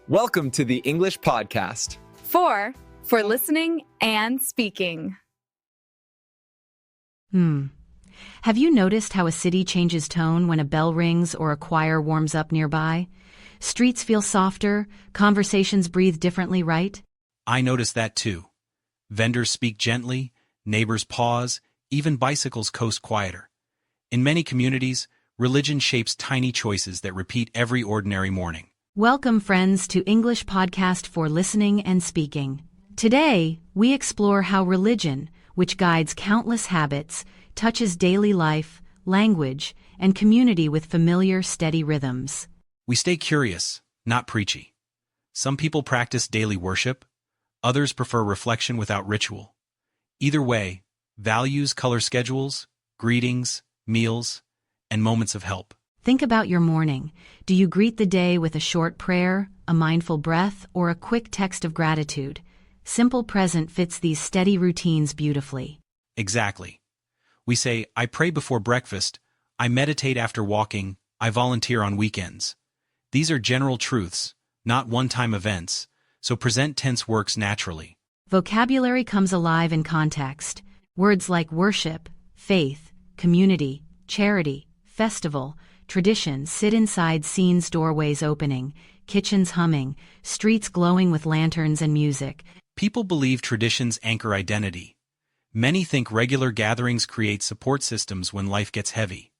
Welcome to the English Podcast. For listening and speaking. Have you noticed how a city changes tone when a bell rings or a choir warms up nearby? Streets feel softer, conversations breathe differently, right? I notice that too. Vendors speak gently, neighbors pause, even bicycles coast quieter. In many communities, religion shapes tiny choices that repeat every ordinary morning. Welcome, friends, to English Podcast for Listening and Speaking. Today, we explore how religion, which guides countless habits, touches daily life, language, and community with familiar, steady rhythms. We stay curious, not preachy. Some people practice daily worship, others prefer reflection without ritual. Either way, values color schedules, greetings, meals, and moments of help. Think about your morning. Do you greet the day with a short prayer, a mindful breath, or a quick text of gratitude? Simple present fits these steady routines beautifully. Exactly. We say, I pray before breakfast, I meditate after walking, I volunteer on weekends. These are general truths, not one-time events, so present tense works naturally. Vocabulary comes alive in context. Words like worship, faith, community, charity, festival, tradition sit inside scenes, doorways opening, kitchens humming, streets glowing with lanterns and music. People believe traditions anchor identity. Many think regular gatherings create support systems when life gets heavy.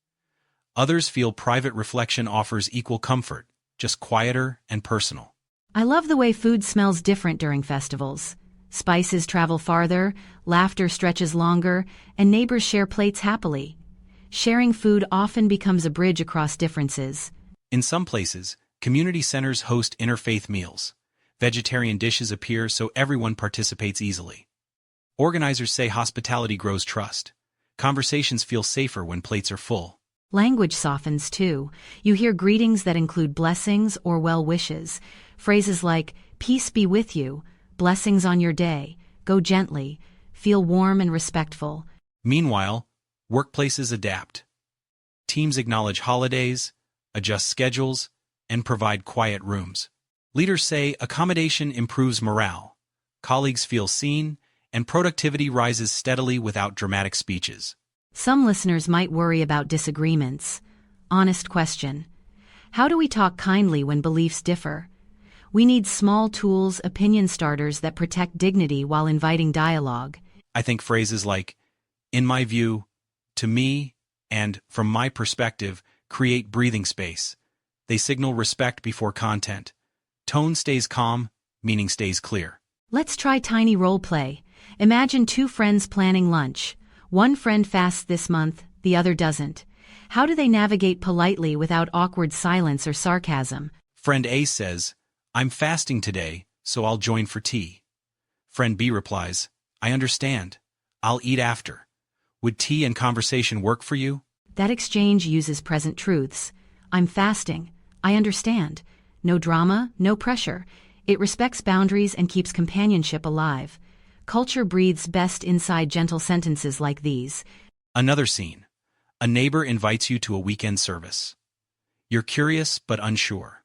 Others feel private reflection offers equal comfort, just quieter and personal. I love the way food smells different during festivals. Spices travel farther, laughter stretches longer, and neighbors share plates happily. Sharing food often becomes a bridge across differences. In some places, community centers host interfaith meals. Vegetarian dishes appear so everyone participates easily. Organizers say hospitality grows trust. Conversations feel safer when plates are full. Language softens too. You hear greetings that include blessings or well wishes. Phrases like, peace be with you, blessings on your day, go gently, feel warm and respectful. Meanwhile, workplaces adapt. Teams acknowledge holidays, adjust schedules, and provide quiet rooms. Leaders say accommodation improves morale. Colleagues feel seen, and productivity rises steadily without dramatic speeches. Some listeners might worry about disagreements. Honest question. How do we talk kindly when beliefs differ? We need small tools, opinion starters that protect dignity while inviting dialogue. I think phrases like, in my view, to me, and from my perspective, create breathing space. They signal respect before content. Tone stays calm, meaning stays clear. Let's try tiny role play. Imagine two friends planning lunch. One friend fasts this month, the other doesn't. How do they navigate politely without awkward silence or sarcasm? Friend A says, I'm fasting today, so I'll join for tea. Friend B replies, I understand. I'll eat after. Would tea and conversation work for you? That exchange uses present truths. I'm fasting. I understand. No drama, no pressure. It respects boundaries and keeps companionship alive. Culture breathes best inside gentle sentences like these. Another scene. A neighbor invites you to a weekend service. You're curious but unsure.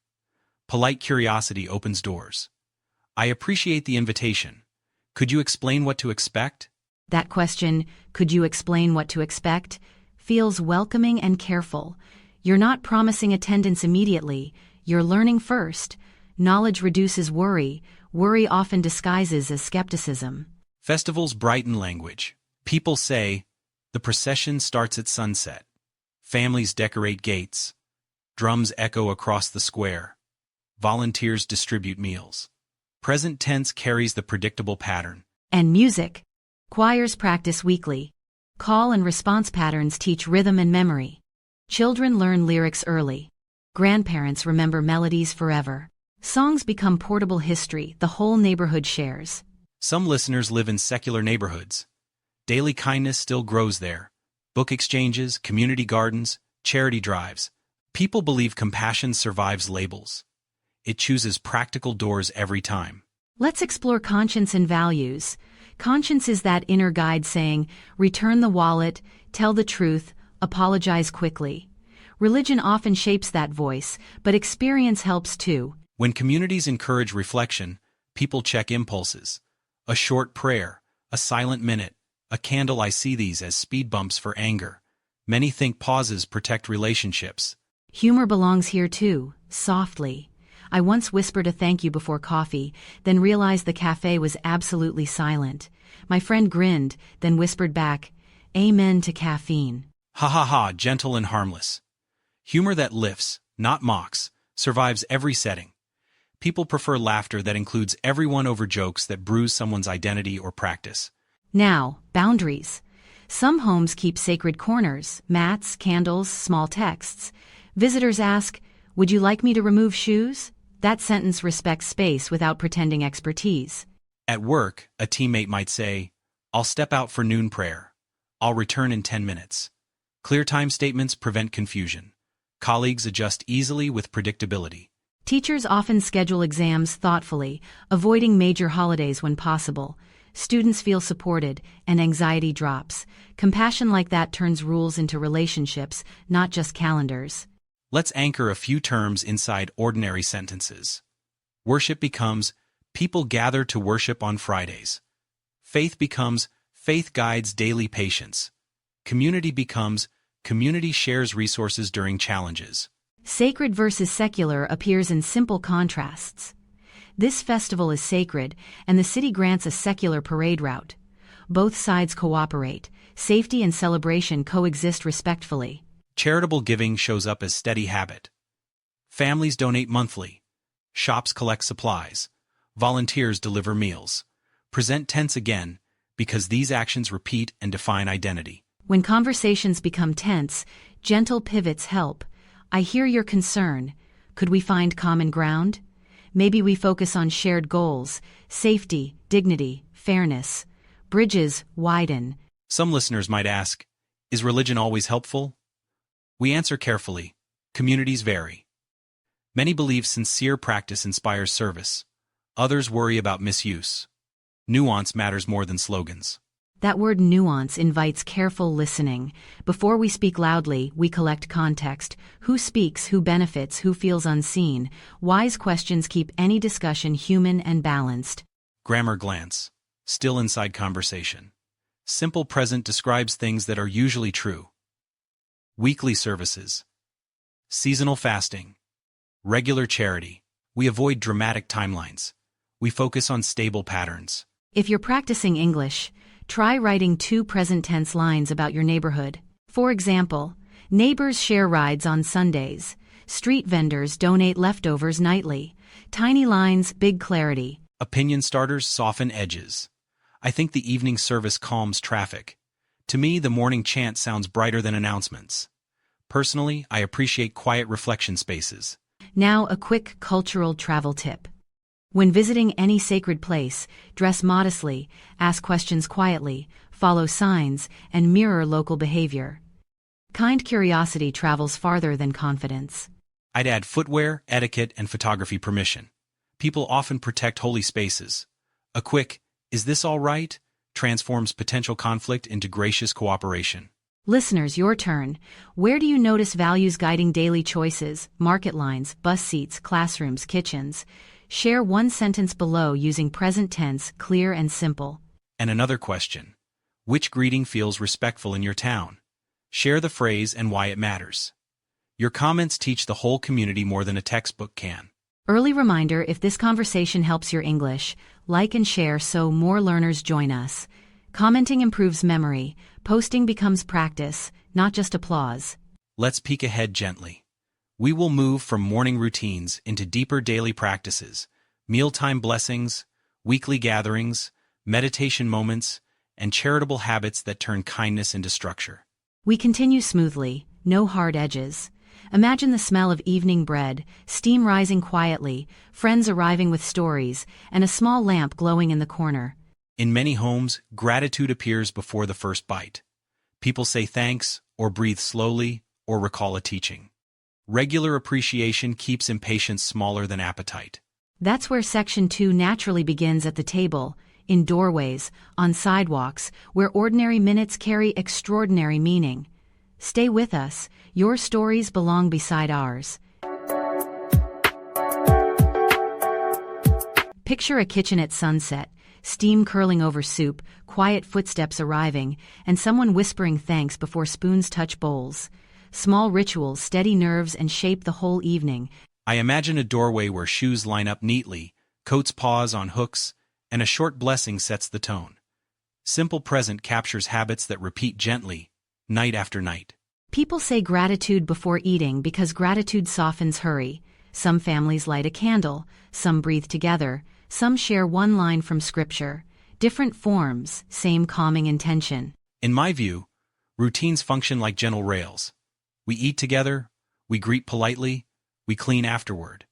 Polite curiosity opens doors. I appreciate the invitation. Could you explain what to expect? That question, could you explain what to expect, feels welcoming and careful. You're not promising attendance immediately. You're learning first. Knowledge reduces worry. Worry often disguises as skepticism. Festivals brighten language. People say, the procession starts at sunset. Families decorate gates. Drums echo across the square. Volunteers distribute meals. Present tense carries the predictable pattern. And music. Choirs practice weekly. Call and response patterns teach rhythm and memory. Children learn lyrics early. Grandparents remember melodies forever. Songs become portable history the whole neighborhood shares. Some listeners live in secular neighborhoods. Daily kindness still grows there. Book exchanges, community gardens, charity drives. People believe compassion survives labels. It chooses practical doors every time. Let's explore conscience and values. Conscience is that inner guide saying, return the wallet, tell the truth, apologize quickly. Religion often shapes that voice, but experience helps too. When communities encourage reflection, people check impulses. A short prayer, a silent minute, a candle. I see these as speed bumps for anger. Many think pauses protect relationships. Humor belongs here too, softly. I once whispered a thank you before coffee, then realized the cafe was absolutely silent. My friend grinned, then whispered back, "Amen to caffeine." Ha ha ha, gentle and harmless. Humor that lifts, not mocks, survives every setting. People prefer laughter that includes everyone over jokes that bruise someone's identity or practice. Now, boundaries. Some homes keep sacred corners, mats, candles, small texts. Visitors ask, "Would you like me to remove shoes?" That sentence respects space without pretending expertise. At work, a teammate might say, "I'll step out for noon prayer. I'll return in 10 minutes. Clear time statements prevent confusion. Colleagues adjust easily with predictability. Teachers often schedule exams thoughtfully, avoiding major holidays when possible. Students feel supported, and anxiety drops. Compassion like that turns rules into relationships, not just calendars. Let's anchor a few terms inside ordinary sentences. Worship becomes, people gather to worship on Fridays. Faith becomes, faith guides daily patience. Community becomes, community shares resources during challenges. Sacred versus secular appears in simple contrasts. This festival is sacred, and the city grants a secular parade route. Both sides cooperate. Safety and celebration coexist respectfully. Charitable giving shows up as steady habit. Families donate monthly. Shops collect supplies. Volunteers deliver meals. Present tense again, because these actions repeat and define identity. When conversations become tense, gentle pivots help. I hear your concern. Could we find common ground? Maybe we focus on shared goals, safety, dignity, fairness. Bridges widen. Some listeners might ask, is religion always helpful? We answer carefully. Communities vary. Many believe sincere practice inspires service. Others worry about misuse. Nuance matters more than slogans. That word nuance invites careful listening. Before we speak loudly, we collect context. Who speaks, who benefits, who feels unseen. Wise questions keep any discussion human and balanced. Grammar glance. Still inside conversation. Simple present describes things that are usually true. Weekly services. Seasonal fasting. Regular charity. We avoid dramatic timelines. We focus on stable patterns. If you're practicing English, try writing 2 present tense lines about your neighborhood. For example, neighbors share rides on Sundays. Street vendors donate leftovers nightly. Tiny lines, big clarity. Opinion starters soften edges. I think the evening service calms traffic. To me, the morning chant sounds brighter than announcements. Personally, I appreciate quiet reflection spaces. Now, a quick cultural travel tip. When visiting any sacred place, dress modestly, ask questions quietly, follow signs, and mirror local behavior. Kind curiosity travels farther than confidence. I'd add footwear, etiquette, and photography permission. People often protect holy spaces. A quick, "Is this all right?" transforms potential conflict into gracious cooperation. Listeners, your turn. Where do you notice values guiding daily choices, market lines, bus seats, classrooms, kitchens? Share one sentence below using present tense, clear and simple. And another question. Which greeting feels respectful in your town? Share the phrase and why it matters. Your comments teach the whole community more than a textbook can. Early reminder, if this conversation helps your English, like and share so more learners join us. Commenting improves memory. Posting becomes practice, not just applause. Let's peek ahead gently. We will move from morning routines into deeper daily practices, mealtime blessings, weekly gatherings, meditation moments, and charitable habits that turn kindness into structure. We continue smoothly, no hard edges. Imagine the smell of evening bread, steam rising quietly, friends arriving with stories, and a small lamp glowing in the corner. In many homes, gratitude appears before the first bite. People say thanks, or breathe slowly, or recall a teaching. Regular appreciation keeps impatience smaller than appetite. That's where Section 2 naturally begins, at the table, in doorways, on sidewalks, where ordinary minutes carry extraordinary meaning. Stay with us, your stories belong beside ours. Picture a kitchen at sunset, steam curling over soup, quiet footsteps arriving, and someone whispering thanks before spoons touch bowls. Small rituals steady nerves and shape the whole evening. I imagine a doorway where shoes line up neatly, coats pause on hooks, and a short blessing sets the tone. Simple present captures habits that repeat gently, night after night. People say gratitude before eating because gratitude softens hurry. Some families light a candle, some breathe together, some share one line from scripture. Different forms, same calming intention. In my view, routines function like gentle rails. We eat together, we greet politely, we clean afterward.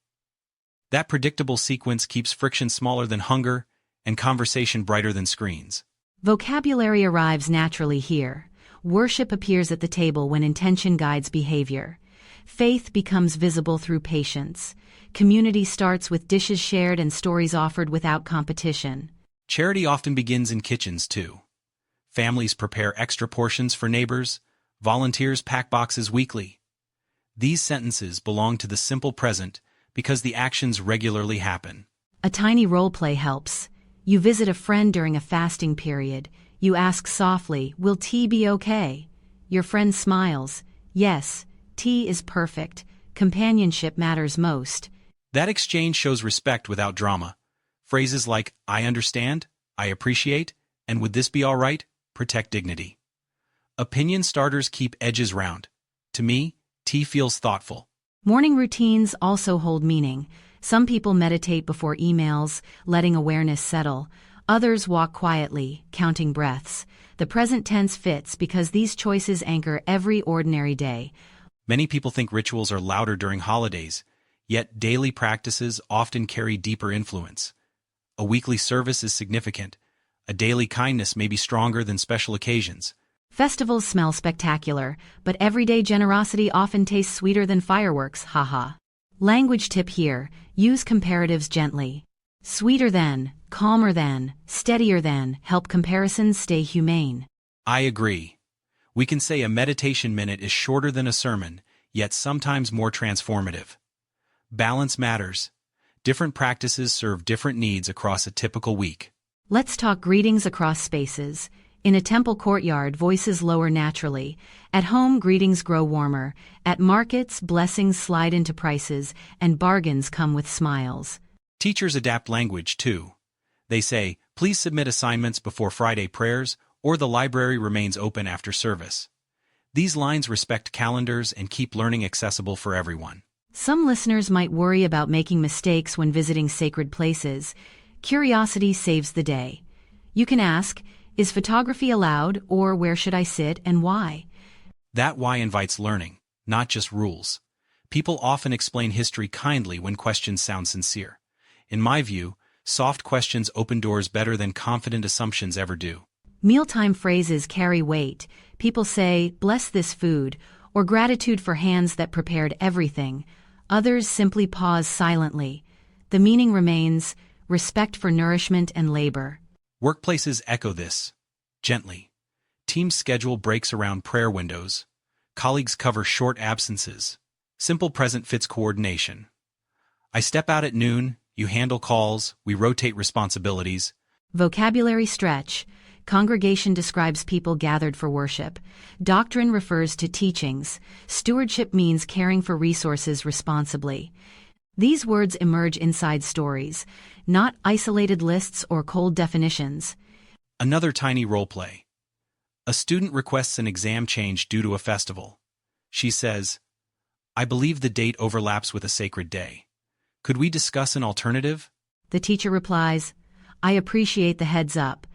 That predictable sequence keeps friction smaller than hunger and conversation brighter than screens. Vocabulary arrives naturally here. Worship appears at the table when intention guides behavior. Faith becomes visible through patience. Community starts with dishes shared and stories offered without competition. Charity often begins in kitchens, too. Families prepare extra portions for neighbors, volunteers pack boxes weekly. These sentences belong to the simple present because the actions regularly happen. A tiny role play helps. You visit a friend during a fasting period. You ask softly, "Will tea be okay?" Your friend smiles, "Yes, tea is perfect. Companionship matters most." That exchange shows respect without drama. Phrases like, "I understand," "I appreciate," and "Would this be all right?" protect dignity. Opinion starters keep edges round. To me, tea feels thoughtful. Morning routines also hold meaning. Some people meditate before emails, letting awareness settle. Others walk quietly, counting breaths. The present tense fits because these choices anchor every ordinary day. Many people think rituals are louder during holidays, yet daily practices often carry deeper influence. A weekly service is significant. A daily kindness may be stronger than special occasions. Festivals smell spectacular, but everyday generosity often tastes sweeter than fireworks, haha. Language tip here, use comparatives gently. Sweeter than, calmer than, steadier than help comparisons stay humane. I agree. We can say a meditation minute is shorter than a sermon, yet sometimes more transformative. Balance matters. Different practices serve different needs across a typical week. Let's talk greetings across spaces. In a temple courtyard, voices lower naturally. At home, greetings grow warmer. At markets, blessings slide into prices, and bargains come with smiles. Teachers adapt language, too. They say, "Please submit assignments before Friday prayers," or "The library remains open after service." These lines respect calendars and keep learning accessible for everyone. Some listeners might worry about making mistakes when visiting sacred places. Curiosity saves the day. You can ask, "Is photography allowed?" or "Where should I sit and why?" That why invites learning, not just rules. People often explain history kindly when questions sound sincere. In my view, soft questions open doors better than confident assumptions ever do. Mealtime phrases carry weight. People say, "Bless this food," or "Gratitude for hands that prepared everything." Others simply pause silently. The meaning remains, respect for nourishment and labor. Workplaces echo this, gently. Teams schedule breaks around prayer windows. Colleagues cover short absences. Simple present fits coordination. I step out at noon, you handle calls, we rotate responsibilities. Vocabulary stretch. Congregation describes people gathered for worship. Doctrine refers to teachings. Stewardship means caring for resources responsibly. These words emerge inside stories, not isolated lists or cold definitions. Another tiny role play. A student requests an exam change due to a festival. She says, "I believe the date overlaps with a sacred day. Could we discuss an alternative?" The teacher replies, "I appreciate the heads up.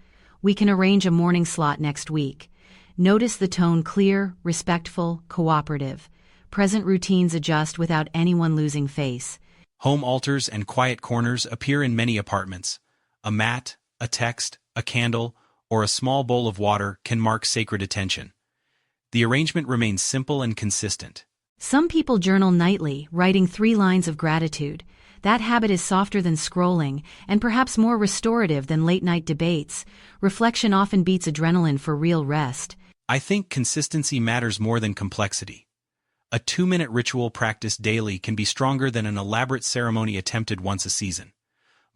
We can arrange a morning slot next week." Notice the tone: clear, respectful, cooperative. Present routines adjust without anyone losing face. Home altars and quiet corners appear in many apartments. A mat, a text, a candle, or a small bowl of water can mark sacred attention. The arrangement remains simple and consistent. Some people journal nightly, writing 3 lines of gratitude. That habit is softer than scrolling, and perhaps more restorative than late-night debates. Reflection often beats adrenaline for real rest. I think consistency matters more than complexity. A 2-minute ritual practiced daily can be stronger than an elaborate ceremony attempted once a season.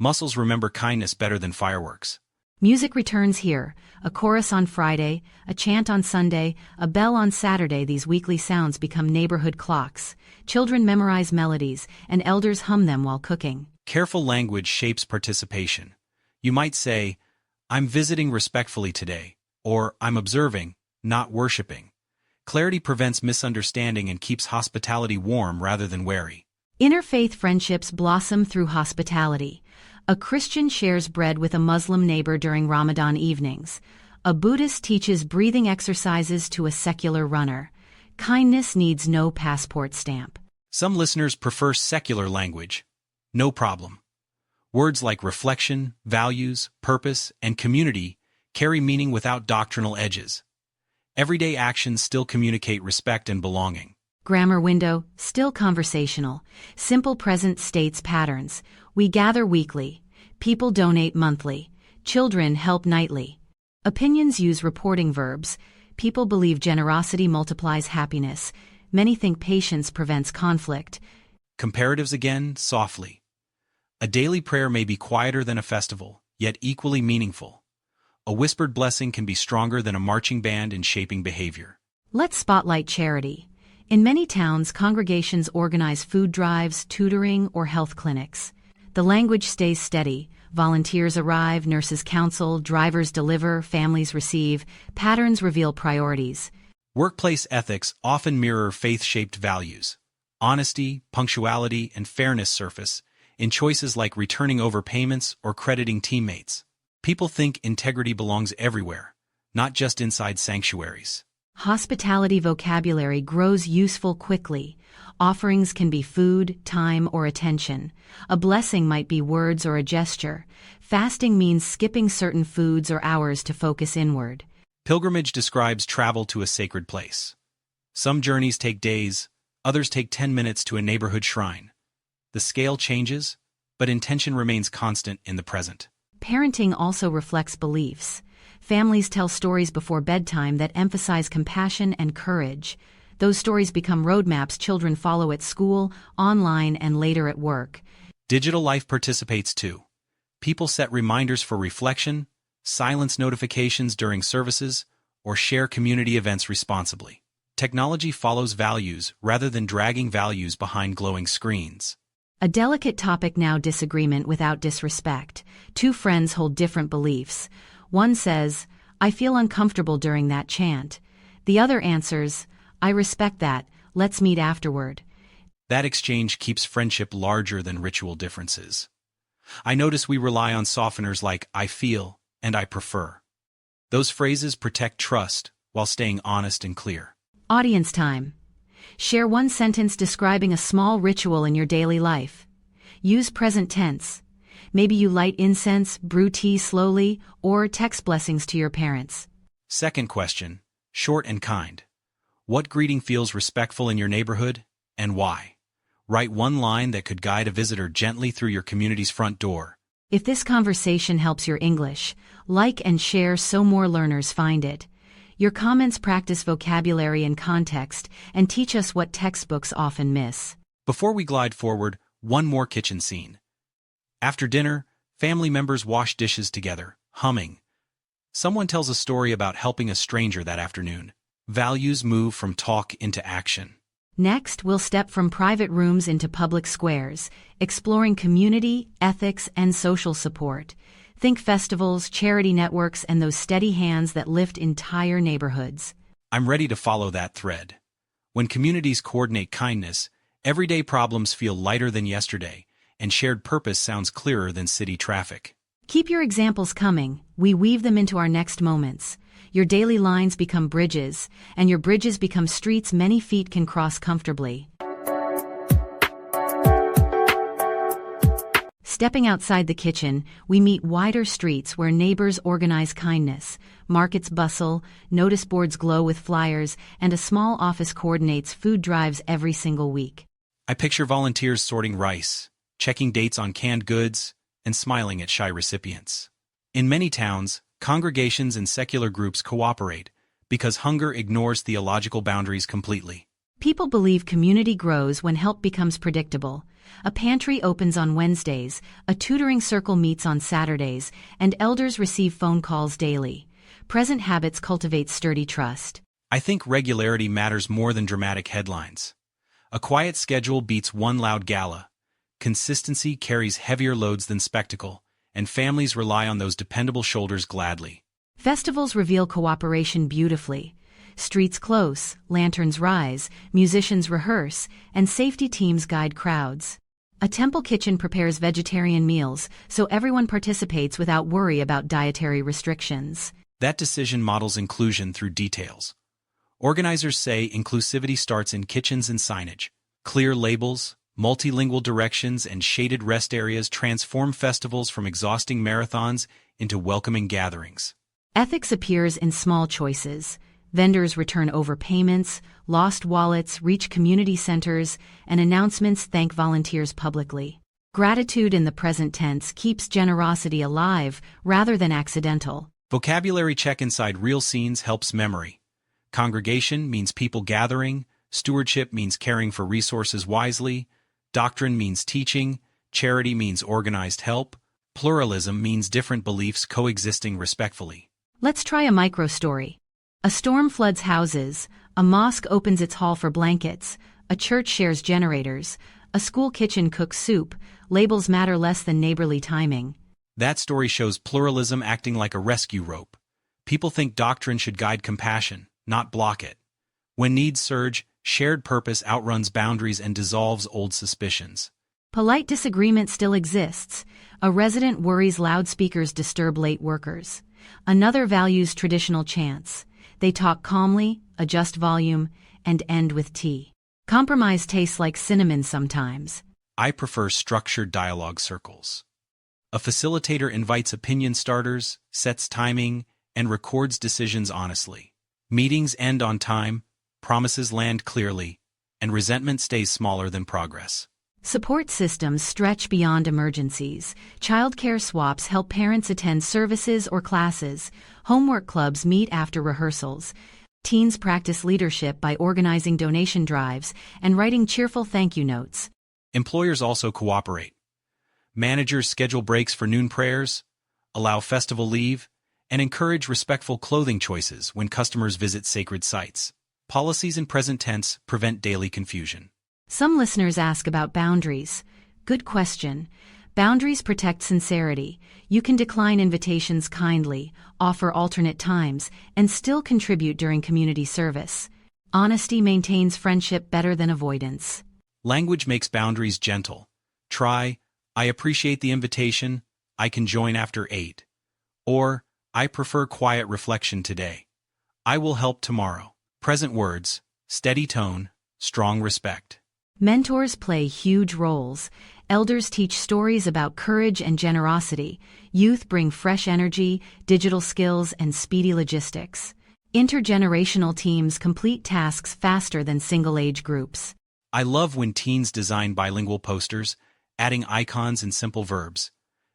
Muscles remember kindness better than fireworks. Music returns here, a chorus on Friday, a chant on Sunday, a bell on Saturday. These weekly sounds become neighborhood clocks. Children memorize melodies, and elders hum them while cooking. Careful language shapes participation. You might say, "I'm visiting respectfully today," or "I'm observing, not worshiping." Clarity prevents misunderstanding and keeps hospitality warm rather than wary. Interfaith friendships blossom through hospitality. A Christian shares bread with a Muslim neighbor during Ramadan evenings. A Buddhist teaches breathing exercises to a secular runner. Kindness needs no passport stamp. Some listeners prefer secular language. No problem. Words like reflection, values, purpose, and community carry meaning without doctrinal edges. Everyday actions still communicate respect and belonging. Grammar window, still conversational. Simple present states patterns. We gather weekly. People donate monthly. Children help nightly. Opinions use reporting verbs. People believe generosity multiplies happiness. Many think patience prevents conflict. Comparatives again, softly. A daily prayer may be quieter than a festival, yet equally meaningful. A whispered blessing can be stronger than a marching band in shaping behavior. Let's spotlight charity. In many towns, congregations organize food drives, tutoring, or health clinics. The language stays steady. Volunteers arrive, nurses counsel, drivers deliver, families receive. Patterns reveal priorities. Workplace ethics often mirror faith-shaped values. Honesty, punctuality, and fairness surface in choices like returning overpayments or crediting teammates. People think integrity belongs everywhere, not just inside sanctuaries. Hospitality vocabulary grows useful quickly. Offerings can be food, time, or attention. A blessing might be words or a gesture. Fasting means skipping certain foods or hours to focus inward. Pilgrimage describes travel to a sacred place. Some journeys take days, others take 10 minutes to a neighborhood shrine. The scale changes, but intention remains constant in the present. Parenting also reflects beliefs. Families tell stories before bedtime that emphasize compassion and courage. Those stories become roadmaps children follow at school, online, and later at work. Digital life participates too. People set reminders for reflection, silence notifications during services, or share community events responsibly. Technology follows values rather than dragging values behind glowing screens. A delicate topic now: disagreement without disrespect. Two friends hold different beliefs. One says, "I feel uncomfortable during that chant." The other answers, "I respect that, let's meet afterward." That exchange keeps friendship larger than ritual differences. I notice we rely on softeners like "I feel" and "I prefer." Those phrases protect trust while staying honest and clear. Audience time. Share one sentence describing a small ritual in your daily life. Use present tense. Maybe you light incense, brew tea slowly, or text blessings to your parents. Second question, short and kind. What greeting feels respectful in your neighborhood, and why? Write one line that could guide a visitor gently through your community's front door. If this conversation helps your English, like and share so more learners find it. Your comments practice vocabulary and context and teach us what textbooks often miss. Before we glide forward, one more kitchen scene. After dinner, family members wash dishes together, humming. Someone tells a story about helping a stranger that afternoon. Values move from talk into action. Next, we'll step from private rooms into public squares, exploring community, ethics, and social support. Think festivals, charity networks, and those steady hands that lift entire neighborhoods. I'm ready to follow that thread. When communities coordinate kindness, everyday problems feel lighter than yesterday, and shared purpose sounds clearer than city traffic. Keep your examples coming. We weave them into our next moments. Your daily lines become bridges, and your bridges become streets many feet can cross comfortably. Stepping outside the kitchen, we meet wider streets where neighbors organize kindness, markets bustle, notice boards glow with flyers, and a small office coordinates food drives every single week. I picture volunteers sorting rice, checking dates on canned goods, and smiling at shy recipients. In many towns, congregations and secular groups cooperate because hunger ignores theological boundaries completely. People believe community grows when help becomes predictable. A pantry opens on Wednesdays, a tutoring circle meets on Saturdays, and elders receive phone calls daily. Present habits cultivate sturdy trust. I think regularity matters more than dramatic headlines. A quiet schedule beats one loud gala. Consistency carries heavier loads than spectacle, and families rely on those dependable shoulders gladly. Festivals reveal cooperation beautifully. Streets close, lanterns rise, musicians rehearse, and safety teams guide crowds. A temple kitchen prepares vegetarian meals, so everyone participates without worry about dietary restrictions. That decision models inclusion through details. Organizers say inclusivity starts in kitchens and signage. Clear labels, multilingual directions, and shaded rest areas transform festivals from exhausting marathons into welcoming gatherings. Ethics appears in small choices. Vendors return overpayments, lost wallets reach community centers, and announcements thank volunteers publicly. Gratitude in the present tense keeps generosity alive rather than accidental. Vocabulary check inside real scenes helps memory. Congregation means people gathering, stewardship means caring for resources wisely, doctrine means teaching, charity means organized help, pluralism means different beliefs coexisting respectfully. Let's try a micro-story. A storm floods houses, a mosque opens its hall for blankets, a church shares generators, a school kitchen cooks soup. Labels matter less than neighborly timing. That story shows pluralism acting like a rescue rope. People think doctrine should guide compassion, not block it. When needs surge, shared purpose outruns boundaries and dissolves old suspicions. Polite disagreement still exists. A resident worries loudspeakers disturb late workers. Another values traditional chants. They talk calmly, adjust volume, and end with tea. Compromise tastes like cinnamon sometimes. I prefer structured dialogue circles. A facilitator invites opinion starters, sets timing, and records decisions honestly. Meetings end on time, promises land clearly, and resentment stays smaller than progress. Support systems stretch beyond emergencies. Childcare swaps help parents attend services or classes. Homework clubs meet after rehearsals. Teens practice leadership by organizing donation drives and writing cheerful thank you notes. Employers also cooperate. Managers schedule breaks for noon prayers, allow festival leave, and encourage respectful clothing choices when customers visit sacred sites. Policies in present tense prevent daily confusion. Some listeners ask about boundaries. Good question. Boundaries protect sincerity. You can decline invitations kindly, offer alternate times, and still contribute during community service. Honesty maintains friendship better than avoidance. Language makes boundaries gentle. Try, I appreciate the invitation, I can join after 8. Or, I prefer quiet reflection today. I will help tomorrow. Present words, steady tone, strong respect. Mentors play huge roles. Elders teach stories about courage and generosity. Youth bring fresh energy, digital skills, and speedy logistics. Intergenerational teams complete tasks faster than single-age groups. I love when teens design bilingual posters, adding icons and simple verbs.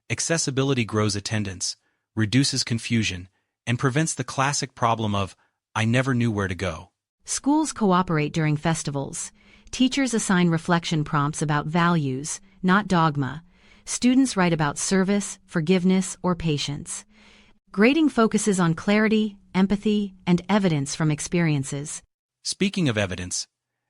Accessibility grows attendance, reduces confusion, and prevents the classic problem of, I never knew where to go. Schools cooperate during festivals. Teachers assign reflection prompts about values, not dogma. Students write about service, forgiveness, or patience. Grading focuses on clarity, empathy, and evidence from experiences. Speaking of evidence,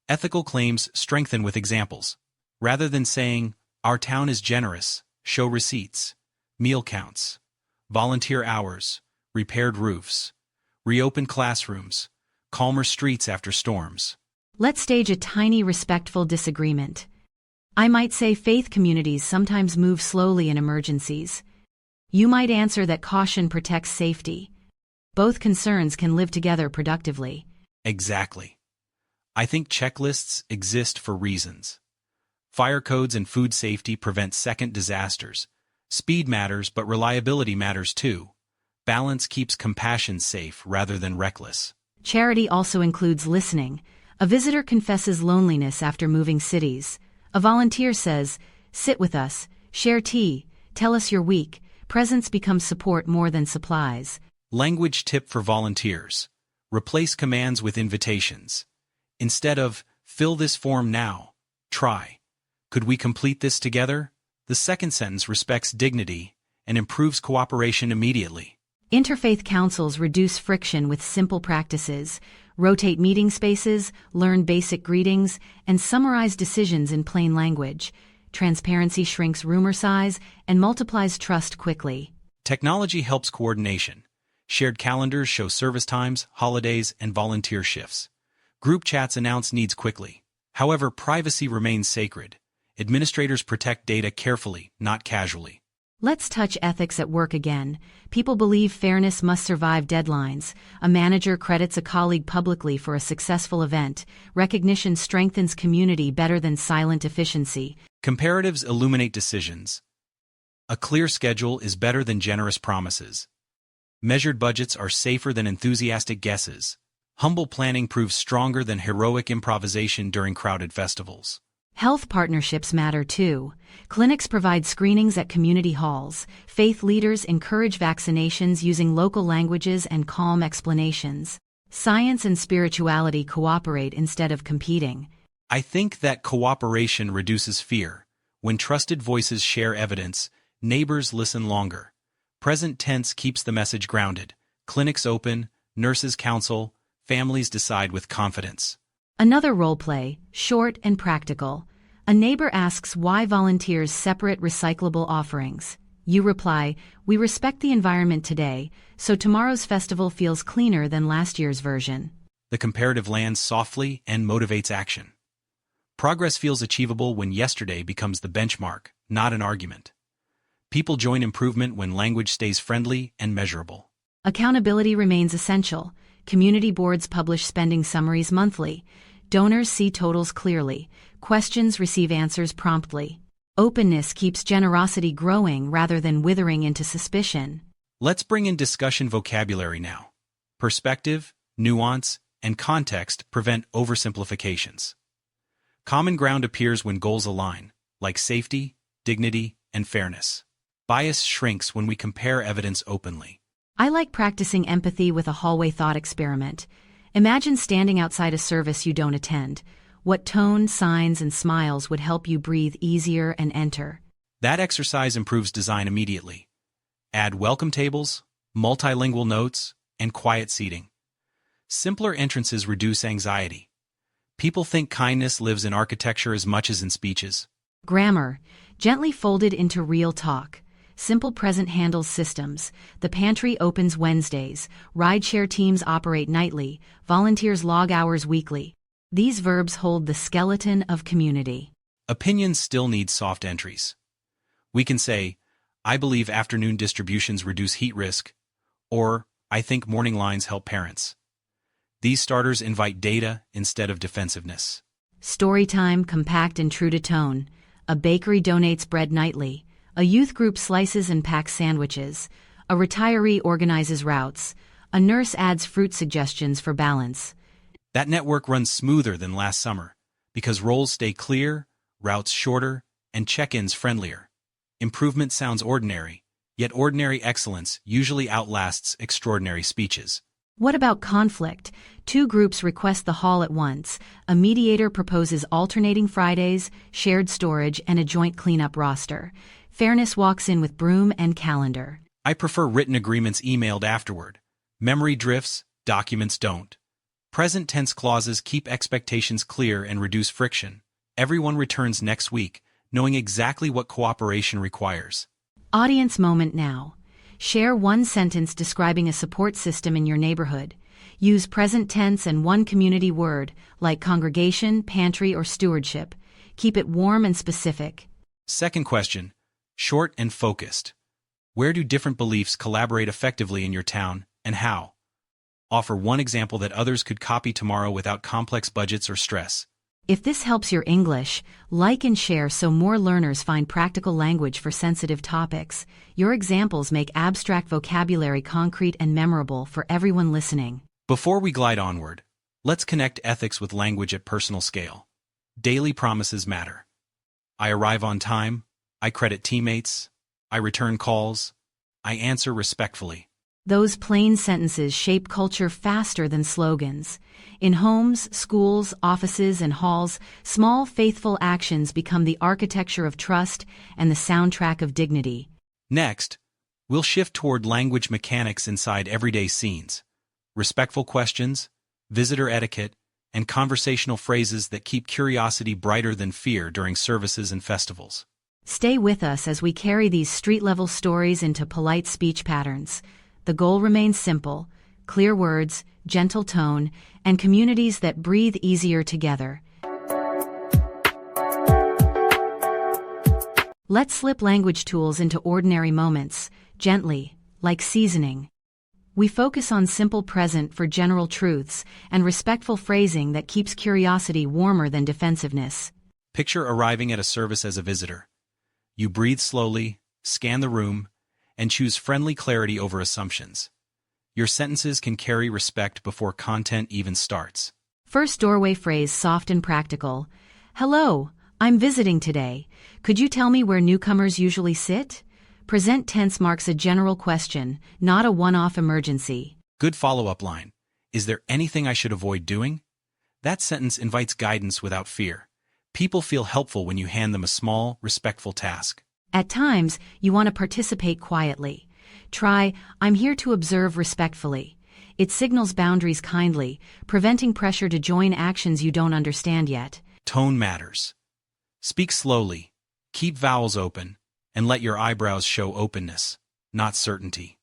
ethical claims strengthen with examples. Rather than saying, our town is generous, show receipts, meal counts, volunteer hours, repaired roofs, reopened classrooms, calmer streets after storms. Let's stage a tiny respectful disagreement. I might say faith communities sometimes move slowly in emergencies. You might answer that caution protects safety. Both concerns can live together productively. Exactly. I think checklists exist for reasons. Fire codes and food safety prevent second disasters. Speed matters, but reliability matters too. Balance keeps compassion safe rather than reckless. Charity also includes listening. A visitor confesses loneliness after moving cities. A volunteer says, sit with us, share tea, tell us you're weak. Presence becomes support more than supplies. Language tip for volunteers. Replace commands with invitations. Instead of, fill this form now, try. Could we complete this together? The second sentence respects dignity and improves cooperation immediately. Interfaith councils reduce friction with simple practices, rotate meeting spaces, learn basic greetings, and summarize decisions in plain language. Transparency shrinks rumor size and multiplies trust quickly. Technology helps coordination. Shared calendars show service times, holidays, and volunteer shifts. Group chats announce needs quickly. However, privacy remains sacred. Administrators protect data carefully, not casually. Let's touch ethics at work again. People believe fairness must survive deadlines. A manager credits a colleague publicly for a successful event. Recognition strengthens community better than silent efficiency. Comparatives illuminate decisions. A clear schedule is better than generous promises. Measured budgets are safer than enthusiastic guesses. Humble planning proves stronger than heroic improvisation during crowded festivals. Health partnerships matter too. Clinics provide screenings at community halls. Faith leaders encourage vaccinations using local languages and calm explanations. Science and spirituality cooperate instead of competing. I think that cooperation reduces fear. When trusted voices share evidence, neighbors listen longer. Present tense keeps the message grounded. Clinics open, nurses counsel, families decide with confidence. Another role play, short and practical. A neighbor asks why volunteers separate recyclable offerings. You reply, "We respect the environment today, so tomorrow's festival feels cleaner than last year's version." The comparative lands softly and motivates action. Progress feels achievable when yesterday becomes the benchmark, not an argument. People join improvement when language stays friendly and measurable. Accountability remains essential. Community boards publish spending summaries monthly. Donors see totals clearly. Questions receive answers promptly. Openness keeps generosity growing rather than withering into suspicion. Let's bring in discussion vocabulary now. Perspective, nuance, and context prevent oversimplifications. Common ground appears when goals align, like safety, dignity, and fairness. Bias shrinks when we compare evidence openly. I like practicing empathy with a hallway thought experiment. Imagine standing outside a service you don't attend. What tone, signs, and smiles would help you breathe easier and enter? That exercise improves design immediately. Add welcome tables, multilingual notes, and quiet seating. Simpler entrances reduce anxiety. People think kindness lives in architecture as much as in speeches. Grammar, gently folded into real talk. Simple present handles systems. The pantry opens Wednesdays. Rideshare teams operate nightly. Volunteers log hours weekly. These verbs hold the skeleton of community. Opinions still need soft entries. We can say, "I believe afternoon distributions reduce heat risk," or "I think morning lines help parents." These starters invite data instead of defensiveness. Storytime, compact and true to tone. A bakery donates bread nightly. A youth group slices and packs sandwiches. A retiree organizes routes. A nurse adds fruit suggestions for balance. That network runs smoother than last summer because roles stay clear, routes shorter, and check-ins friendlier. Improvement sounds ordinary, yet ordinary excellence usually outlasts extraordinary speeches. What about conflict? Two groups request the hall at once. A mediator proposes alternating Fridays, shared storage, and a joint cleanup roster. Fairness walks in with broom and calendar. I prefer written agreements emailed afterward. Memory drifts, documents don't. Present tense clauses keep expectations clear and reduce friction. Everyone returns next week, knowing exactly what cooperation requires. Audience moment now. Share one sentence describing a support system in your neighborhood. Use present tense and one community word, like congregation, pantry, or stewardship. Keep it warm and specific. Second question, short and focused. Where do different beliefs collaborate effectively in your town, and how? Offer one example that others could copy tomorrow without complex budgets or stress. If this helps your English, like and share so more learners find practical language for sensitive topics. Your examples make abstract vocabulary concrete and memorable for everyone listening. Before we glide onward, let's connect ethics with language at personal scale. Daily promises matter. I arrive on time, I credit teammates, I return calls, I answer respectfully. Those plain sentences shape culture faster than slogans. In homes, schools, offices, and halls, small, faithful actions become the architecture of trust and the soundtrack of dignity. Next, we'll shift toward language mechanics inside everyday scenes. Respectful questions, visitor etiquette, and conversational phrases that keep curiosity brighter than fear during services and festivals. Stay with us as we carry these street-level stories into polite speech patterns. The goal remains simple: clear words, gentle tone, and communities that breathe easier together. Let's slip language tools into ordinary moments, gently, like seasoning. We focus on simple present for general truths and respectful phrasing that keeps curiosity warmer than defensiveness. Picture arriving at a service as a visitor. You breathe slowly, scan the room, and choose friendly clarity over assumptions. Your sentences can carry respect before content even starts. First doorway phrase, soft and practical. Hello, I'm visiting today. Could you tell me where newcomers usually sit? Present tense marks a general question, not a one-off emergency. Good follow-up line. Is there anything I should avoid doing? That sentence invites guidance without fear. People feel helpful when you hand them a small, respectful task. At times, you want to participate quietly. Try, I'm here to observe respectfully. It signals boundaries kindly, preventing pressure to join actions you don't understand yet. Tone matters. Speak slowly, keep vowels open, and let your eyebrows show openness, not certainty.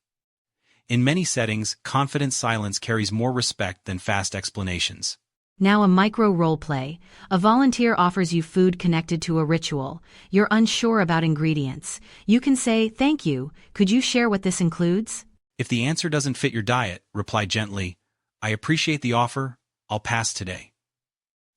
In many settings, confident silence carries more respect than fast explanations. Now a micro role play. A volunteer offers you food connected to a ritual. You're unsure about ingredients. You can say, "Thank you. Could you share what this includes?" If the answer doesn't fit your diet, reply gently, "I appreciate the offer. I'll pass today."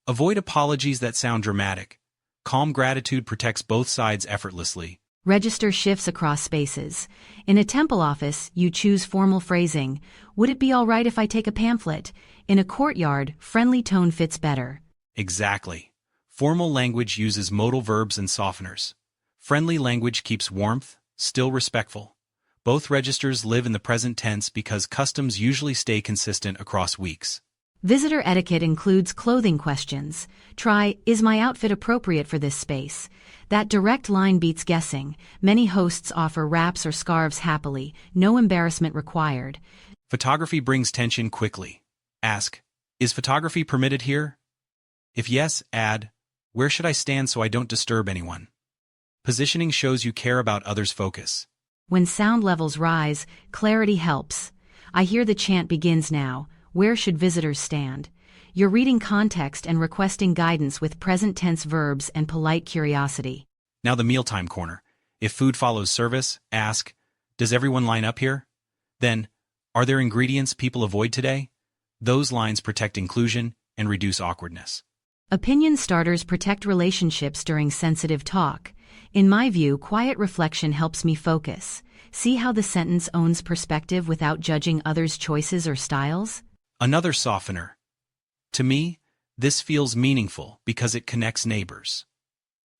Avoid apologies that sound dramatic. Calm gratitude protects both sides effortlessly. Register shifts across spaces. In a temple office, you choose formal phrasing. Would it be all right if I take a pamphlet? In a courtyard, friendly tone fits better. Exactly. Formal language uses modal verbs and softeners. Friendly language keeps warmth, still respectful. Both registers live in the present tense because customs usually stay consistent across weeks. Visitor etiquette includes clothing questions. Try, is my outfit appropriate for this space? That direct line beats guessing. Many hosts offer wraps or scarves happily, no embarrassment required. Photography brings tension quickly. Ask, is photography permitted here? If yes, add, where should I stand so I don't disturb anyone? Positioning shows you care about others' focus. When sound levels rise, clarity helps. I hear the chant begins now. Where should visitors stand? You're reading context and requesting guidance with present tense verbs and polite curiosity. Now the mealtime corner. If food follows service, ask, does everyone line up here? Then, are there ingredients people avoid today? Those lines protect inclusion and reduce awkwardness. Opinion starters protect relationships during sensitive talk. In my view, quiet reflection helps me focus. See how the sentence owns perspective without judging others' choices or styles? Another softener. To me, this feels meaningful because it connects neighbors.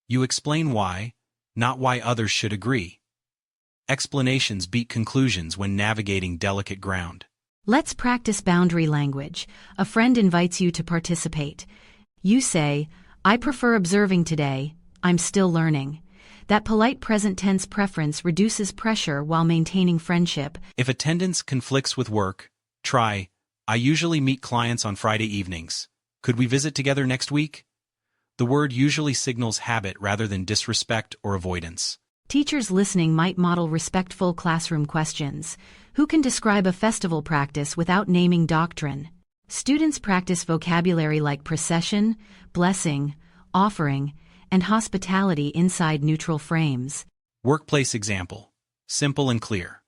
You explain why, not why others should agree. Explanations beat conclusions when navigating delicate ground. Let's practice boundary language. A friend invites you to participate. You say, I prefer observing today. I'm still learning. That polite present tense preference reduces pressure while maintaining friendship. If attendance conflicts with work, try, I usually meet clients on Friday evenings. Could we visit together next week? The word usually signals habit rather than disrespect or avoidance. Teachers listening might model respectful classroom questions. Who can describe a festival practice without naming doctrine? Students practice vocabulary like procession, blessing, offering, and hospitality inside neutral frames. Workplace example. Simple and clear.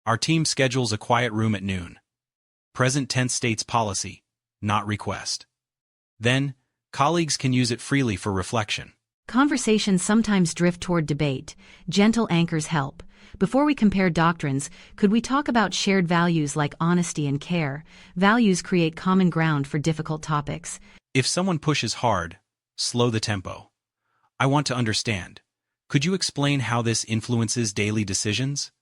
Our team schedules a quiet room at noon. Present tense states policy, not request. Then, colleagues can use it freely for reflection. Conversations sometimes drift toward debate. Gentle anchors help. Before we compare doctrines, could we talk about shared values like honesty and care? Values create common ground for difficult topics. If someone pushes hard, slow the tempo. I want to understand. Could you explain how this influences daily decisions?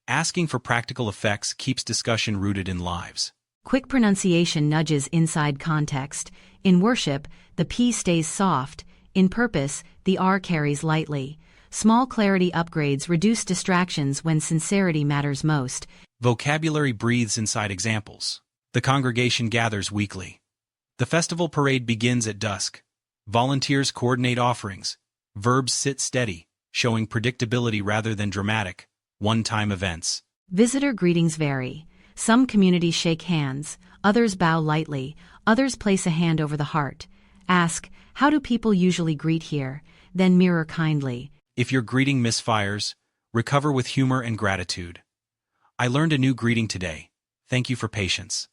Asking for practical effects keeps discussion rooted in lives. Quick pronunciation nudges inside context. In worship, the P stays soft. In purpose, the R carries lightly. Small clarity upgrades reduce distractions when sincerity matters most. Vocabulary breathes inside examples. The congregation gathers weekly. The festival parade begins at dusk. Volunteers coordinate offerings. Verbs sit steady, showing predictability rather than dramatic, one-time events. Visitor greetings vary. Some communities shake hands, others bow lightly, others place a hand over the heart. Ask, how do people usually greet here? Then mirror kindly. If your greeting misfires, recover with humor and gratitude. I learned a new greeting today. Thank you for patience.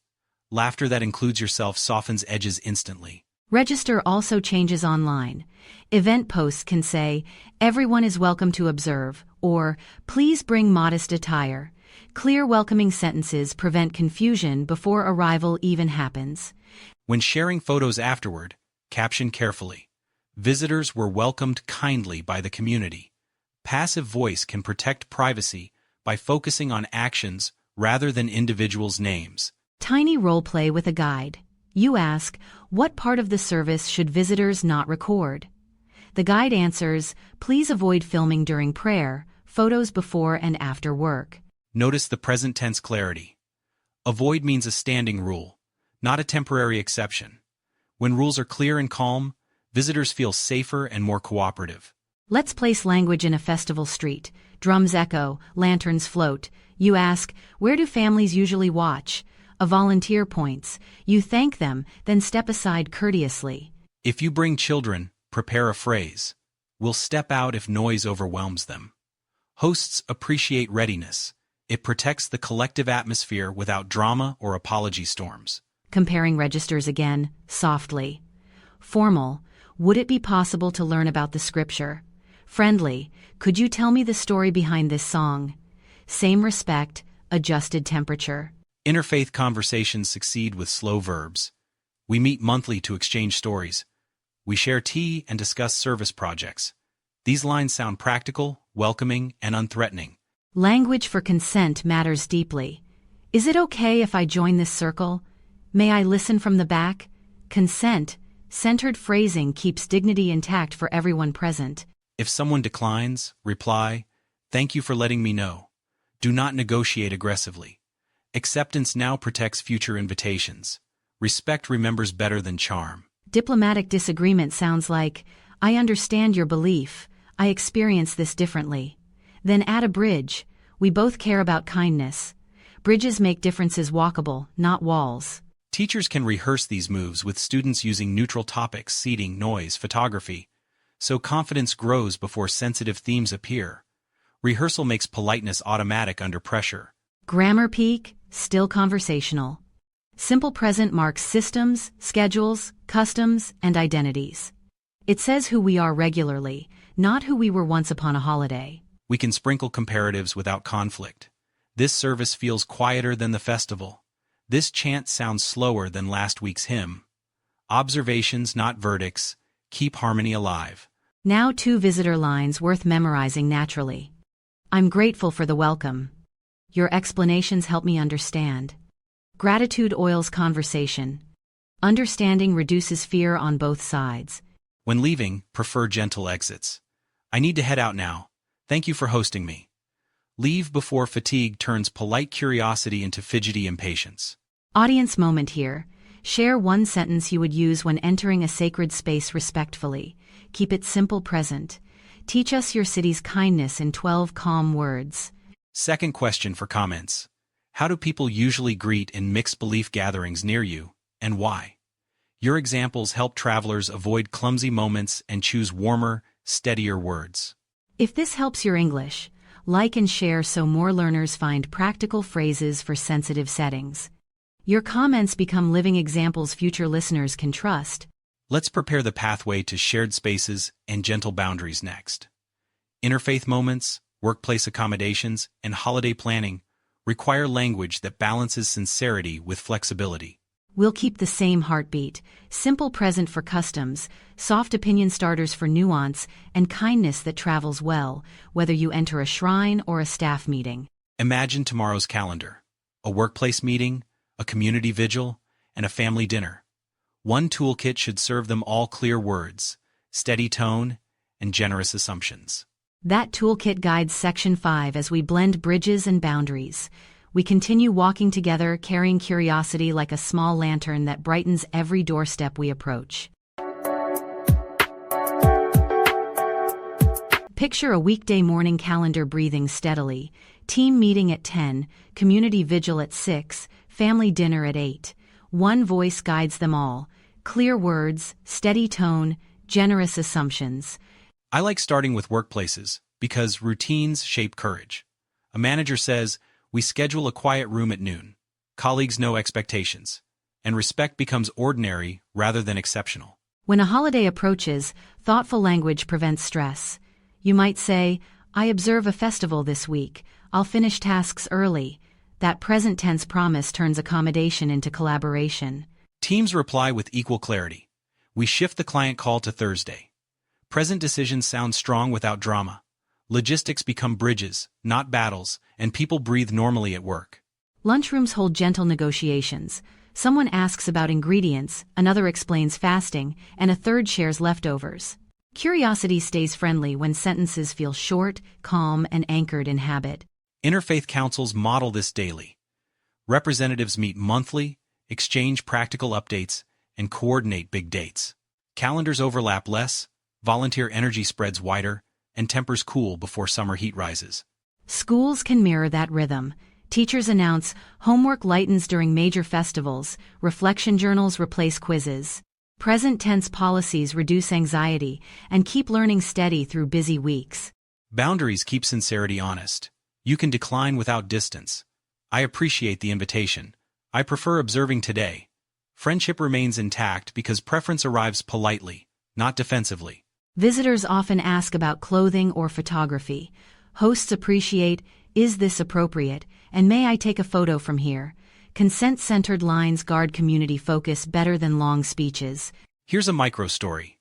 Laughter that includes yourself softens edges instantly. Register also changes online. Event posts can say, everyone is welcome to observe, or please bring modest attire. Clear welcoming sentences prevent confusion before arrival even happens. When sharing photos afterward, caption carefully. Visitors were welcomed kindly by the community. Passive voice can protect privacy by focusing on actions rather than individuals' names. Tiny role play with a guide. You ask, what part of the service should visitors not record? The guide answers, please avoid filming during prayer, photos before and after work. Notice the present tense clarity. Avoid means a standing rule, not a temporary exception. When rules are clear and calm, visitors feel safer and more cooperative. Let's place language in a festival street. Drums echo, lanterns float. You ask, where do families usually watch? A volunteer points. You thank them, then step aside courteously. If you bring children, prepare a phrase. We'll step out if noise overwhelms them. Hosts appreciate readiness. It protects the collective atmosphere without drama or apology storms. Comparing registers again, softly. Formal, would it be possible to learn about the scripture? Friendly, could you tell me the story behind this song? Same respect, adjusted temperature. Interfaith conversations succeed with slow verbs. We meet monthly to exchange stories. We share tea and discuss service projects. These lines sound practical, welcoming, and unthreatening. Language for consent matters deeply. Is it okay if I join this circle? May I listen from the back? Consent, centered phrasing keeps dignity intact for everyone present. If someone declines, reply, thank you for letting me know. Do not negotiate aggressively. Acceptance now protects future invitations. Respect remembers better than charm. Diplomatic disagreement sounds like, I understand your belief. I experience this differently. Then add a bridge. We both care about kindness. Bridges make differences walkable, not walls. Teachers can rehearse these moves with students using neutral topics, seating, noise, photography, so confidence grows before sensitive themes appear. Rehearsal makes politeness automatic under pressure. Grammar peak, still conversational. Simple present marks systems, schedules, customs, and identities. It says who we are regularly, not who we were once upon a holiday. We can sprinkle comparatives without conflict. This service feels quieter than the festival. This chant sounds slower than last week's hymn. Observations, not verdicts, keep harmony alive. Now 2 visitor lines worth memorizing naturally. I'm grateful for the welcome. Your explanations help me understand. Gratitude oils conversation. Understanding reduces fear on both sides. When leaving, prefer gentle exits. I need to head out now. Thank you for hosting me. Leave before fatigue turns polite curiosity into fidgety impatience. Audience moment here. Share one sentence you would use when entering a sacred space respectfully. Keep it simple present. Teach us your city's kindness in 12 calm words. Second question for comments. How do people usually greet in mixed belief gatherings near you, and why? Your examples help travelers avoid clumsy moments and choose warmer, steadier words. If this helps your English, like and share so more learners find practical phrases for sensitive settings. Your comments become living examples future listeners can trust. Let's prepare the pathway to shared spaces and gentle boundaries next. Interfaith moments, workplace accommodations, and holiday planning require language that balances sincerity with flexibility. We'll keep the same heartbeat, simple present for customs, soft opinion starters for nuance, and kindness that travels well, whether you enter a shrine or a staff meeting. Imagine tomorrow's calendar: a workplace meeting, a community vigil, and a family dinner. One toolkit should serve them all: clear words, steady tone, and generous assumptions. That toolkit guides Section 5 as we blend bridges and boundaries. We continue walking together, carrying curiosity like a small lantern that brightens every doorstep we approach. Picture a weekday morning calendar breathing steadily. Team meeting at 10, community vigil at 6, family dinner at 8. One voice guides them all: clear words, steady tone, generous assumptions. I like starting with workplaces because routines shape courage. A manager says, "We schedule a quiet room at noon." Colleagues know expectations, and respect becomes ordinary rather than exceptional. When a holiday approaches, thoughtful language prevents stress. You might say, "I observe a festival this week. I'll finish tasks early." That present tense promise turns accommodation into collaboration. Teams reply with equal clarity. "We shift the client call to Thursday." Present decisions sound strong without drama. Logistics become bridges, not battles, and people breathe normally at work. Lunchrooms hold gentle negotiations. Someone asks about ingredients, another explains fasting, and a third shares leftovers. Curiosity stays friendly when sentences feel short, calm, and anchored in habit. Interfaith councils model this daily. Representatives meet monthly, exchange practical updates, and coordinate big dates. Calendars overlap less, volunteer energy spreads wider, and tempers cool before summer heat rises. Schools can mirror that rhythm. Teachers announce homework lightens during major festivals, reflection journals replace quizzes. Present tense policies reduce anxiety and keep learning steady through busy weeks. Boundaries keep sincerity honest. You can decline without distance. "I appreciate the invitation. I prefer observing today." Friendship remains intact because preference arrives politely, not defensively. Visitors often ask about clothing or photography. Hosts appreciate, "Is this appropriate?" and "May I take a photo from here?" Consent-centered lines guard community focus better than long speeches. Here's a micro-story.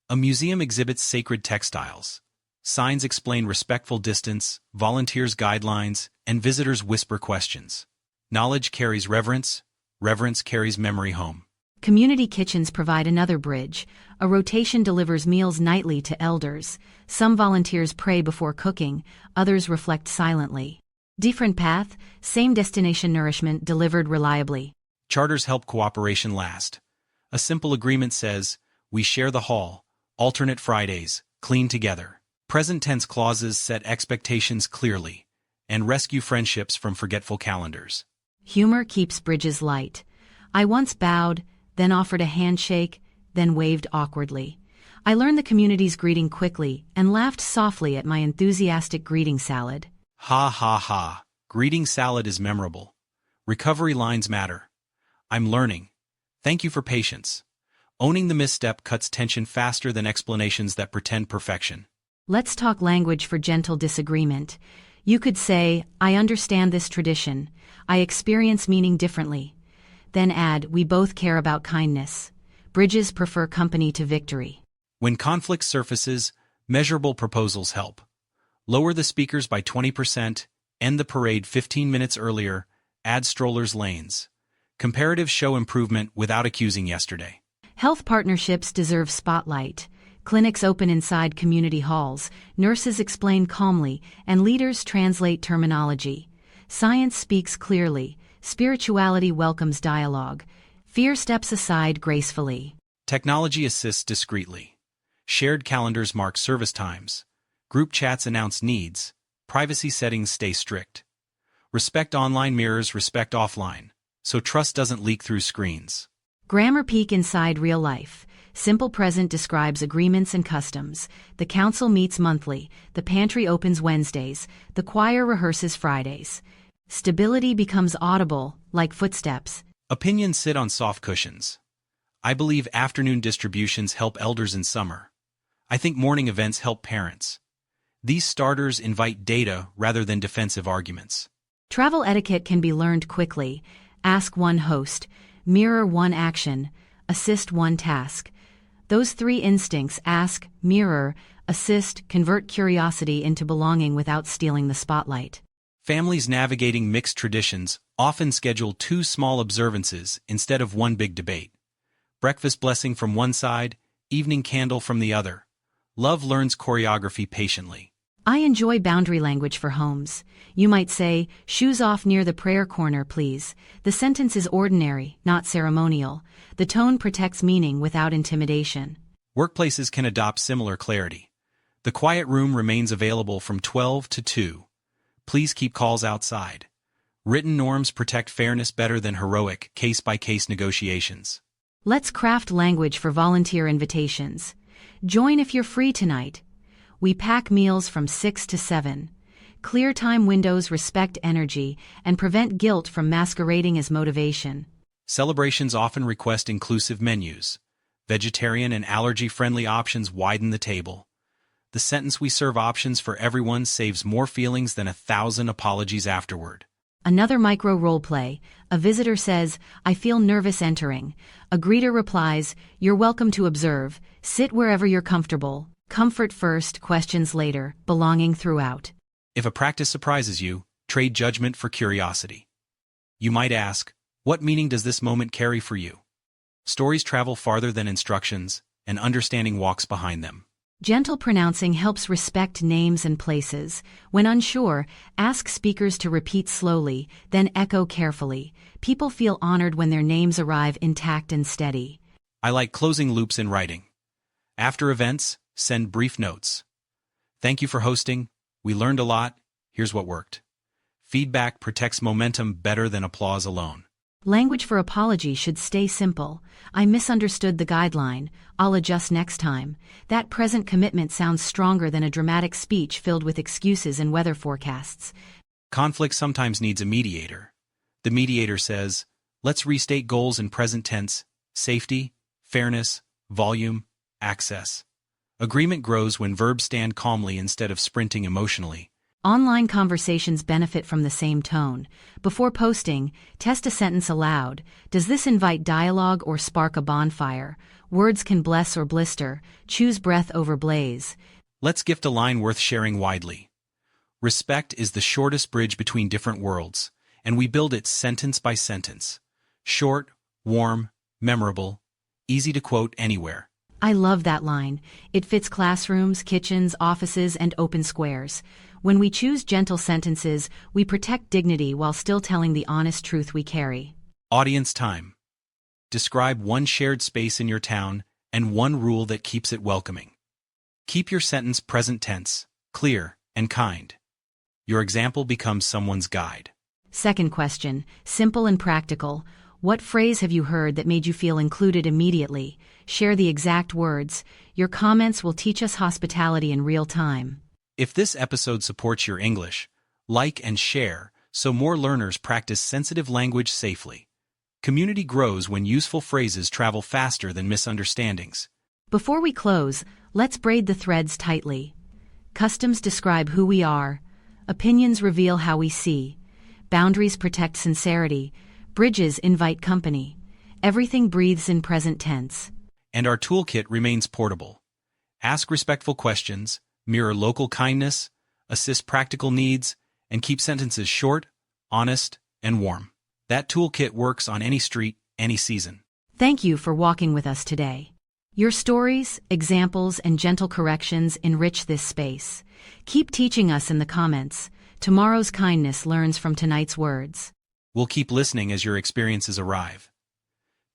A museum exhibits sacred textiles. Signs explain respectful distance, volunteers guidelines, and visitors whisper questions. Knowledge carries reverence, reverence carries memory home. Community kitchens provide another bridge. A rotation delivers meals nightly to elders. Some volunteers pray before cooking, others reflect silently. Different path, same destination, nourishment delivered reliably. Charters help cooperation last. A simple agreement says, "We share the hall, alternate Fridays, clean together." Present tense clauses set expectations clearly and rescue friendships from forgetful calendars. Humor keeps bridges light. I once bowed, then offered a handshake, then waved awkwardly. I learned the community's greeting quickly and laughed softly at my enthusiastic greeting salad. Ha ha ha. Greeting salad is memorable. Recovery lines matter. "I'm learning. Thank you for patience." Owning the misstep cuts tension faster than explanations that pretend perfection. Let's talk language for gentle disagreement. You could say, "I understand this tradition. I experience meaning differently." Then add, "We both care about kindness." Bridges prefer company to victory. When conflict surfaces, measurable proposals help. Lower the speakers by 20%, end the parade 15 minutes earlier, add strollers lanes. Comparatives show improvement without accusing yesterday. Health partnerships deserve spotlight. Clinics open inside community halls, nurses explain calmly, and leaders translate terminology. Science speaks clearly, spirituality welcomes dialogue. Fear steps aside gracefully. Technology assists discreetly. Shared calendars mark service times. Group chats announce needs. Privacy settings stay strict. Respect online mirrors respect offline, so trust doesn't leak through screens. Grammar peek inside real life. Simple present describes agreements and customs. The council meets monthly. The pantry opens Wednesdays. The choir rehearses Fridays. Stability becomes audible, like footsteps. Opinions sit on soft cushions. I believe afternoon distributions help elders in summer. I think morning events help parents. These starters invite data rather than defensive arguments. Travel etiquette can be learned quickly. Ask one host, mirror one action, assist one task. Those three instincts, ask, mirror, assist, convert curiosity into belonging without stealing the spotlight. Families navigating mixed traditions often schedule two small observances instead of one big debate. Breakfast blessing from one side, evening candle from the other. Love learns choreography patiently. I enjoy boundary language for homes. You might say, shoes off near the prayer corner, please. The sentence is ordinary, not ceremonial. The tone protects meaning without intimidation. Workplaces can adopt similar clarity. The quiet room remains available from 12 to 2. Please keep calls outside. Written norms protect fairness better than heroic, case-by-case negotiations. Let's craft language for volunteer invitations. Join if you're free tonight. We pack meals from 6 to 7. Clear time windows respect energy and prevent guilt from masquerading as motivation. Celebrations often request inclusive menus. Vegetarian and allergy-friendly options widen the table. The sentence "we serve options for everyone" saves more feelings than 1,000 apologies afterward. Another micro role play. A visitor says, I feel nervous entering. A greeter replies, you're welcome to observe. Sit wherever you're comfortable. Comfort first, questions later, belonging throughout. If a practice surprises you, trade judgment for curiosity. You might ask, what meaning does this moment carry for you? Stories travel farther than instructions, and understanding walks behind them. Gentle pronouncing helps respect names and places. When unsure, ask speakers to repeat slowly, then echo carefully. People feel honored when their names arrive intact and steady. I like closing loops in writing. After events, send brief notes. Thank you for hosting. We learned a lot. Here's what worked. Feedback protects momentum better than applause alone. Language for apology should stay simple. I misunderstood the guideline. I'll adjust next time. That present commitment sounds stronger than a dramatic speech filled with excuses and weather forecasts. Conflict sometimes needs a mediator. The mediator says, let's restate goals in present tense: safety, fairness, volume, access. Agreement grows when verbs stand calmly instead of sprinting emotionally. Online conversations benefit from the same tone. Before posting, test a sentence aloud. Does this invite dialogue or spark a bonfire? Words can bless or blister. Choose breath over blaze. Let's gift a line worth sharing widely. Respect is the shortest bridge between different worlds, and we build it sentence by sentence. Short, warm, memorable, easy to quote anywhere. I love that line. It fits classrooms, kitchens, offices, and open squares. When we choose gentle sentences, we protect dignity while still telling the honest truth we carry. Audience time. Describe one shared space in your town and one rule that keeps it welcoming. Keep your sentence present tense, clear, and kind. Your example becomes someone's guide. Second question, simple and practical. What phrase have you heard that made you feel included immediately? Share the exact words. Your comments will teach us hospitality in real time. If this episode supports your English, like and share so more learners practice sensitive language safely. Community grows when useful phrases travel faster than misunderstandings. Before we close, let's braid the threads tightly. Customs describe who we are. Opinions reveal how we see. Boundaries protect sincerity. Bridges invite company. Everything breathes in present tense. And our toolkit remains portable. Ask respectful questions, mirror local kindness, assist practical needs, and keep sentences short, honest, and warm. That toolkit works on any street, any season. Thank you for walking with us today. Your stories, examples, and gentle corrections enrich this space. Keep teaching us in the comments. Tomorrow's kindness learns from tonight's words. We'll keep listening as your experiences arrive.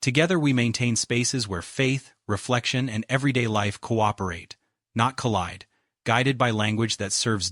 Together we maintain spaces where faith, reflection, and everyday life cooperate, not collide, guided by language that serves